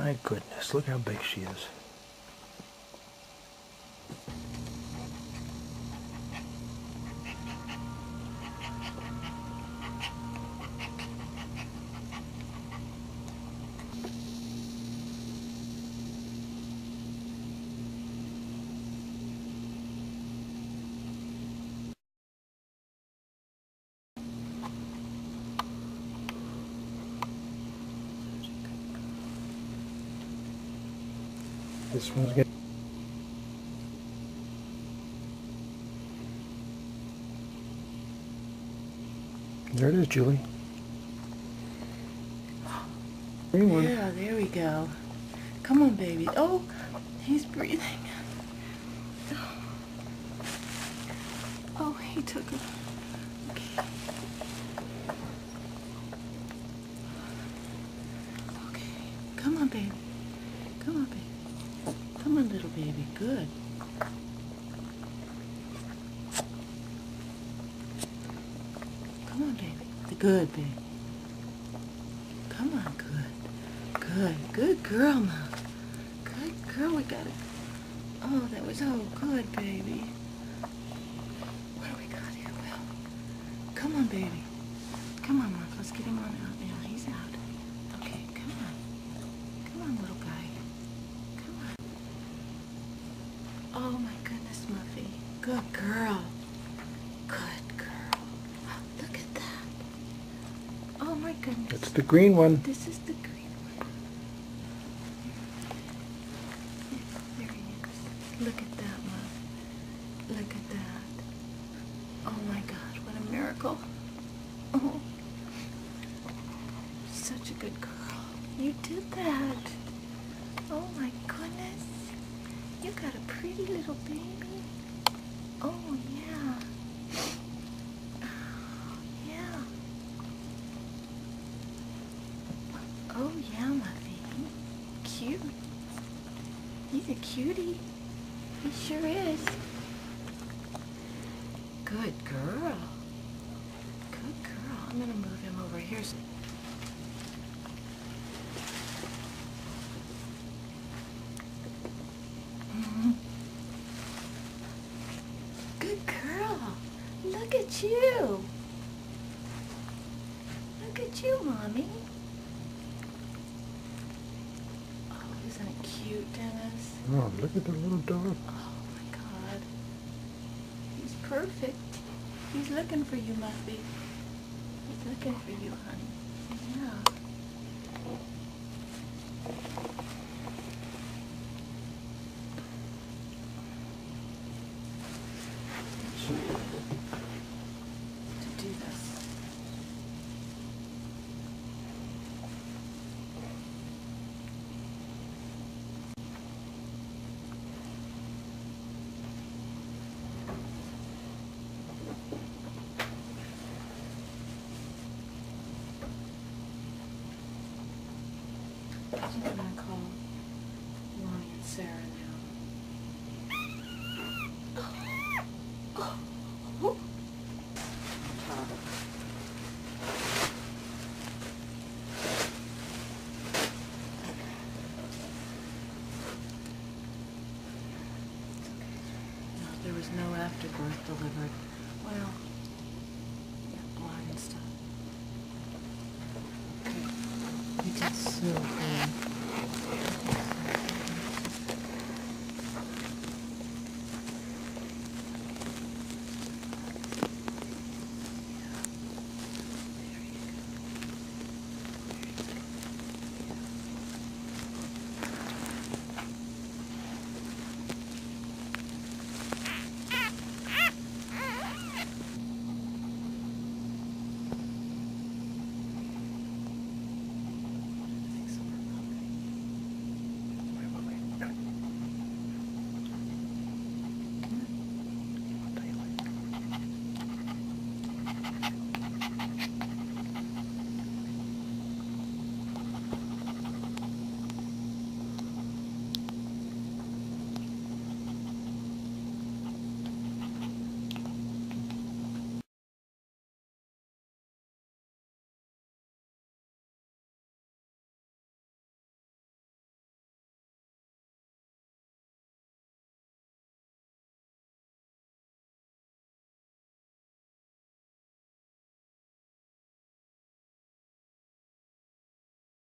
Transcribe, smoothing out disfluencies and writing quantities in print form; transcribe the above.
My goodness, look how big she is. This one's getting... There it is, Julie. Green one. Yeah, there we go. Come on, baby. Oh, he's breathing. Oh, he took it. Okay. Okay. Come on, baby. Come on, baby. Come on, little baby. Good. Come on, baby. Good, baby. Come on, good. Good. Good girl, Mom. Good girl. We got it. Oh, that was so good, baby. What do we got here, Will? Come on, baby. Come on, Mark. Let's get him on out now. He's out. Okay, come on. Come on, little guy. Come on. Oh, my goodness, Muffy. Good girl. Good girl. Look at that. Oh, my goodness. It's the green one. This is the green one. There he is. Look at that, Mom. Look at that. Oh my God, what a miracle. Oh, such a good girl. You did that. Oh my goodness. You got a pretty little baby. Oh yeah. Yeah. Oh yeah, my baby. Cute. He's a cutie. He sure is. Good girl. Good girl. I'm gonna move him over here. Good girl. Look at you. Look at you, Mommy. Oh, isn't it cute, Dennis? Oh, look at the little dog. Oh my God. He's perfect. He's looking for you, Muffy. He's looking for you, honey. Yeah. To do this. I'm gonna call Lonnie and Sarah now. Oh. No, there was no afterbirth delivered. Well, yeah, blood and stuff.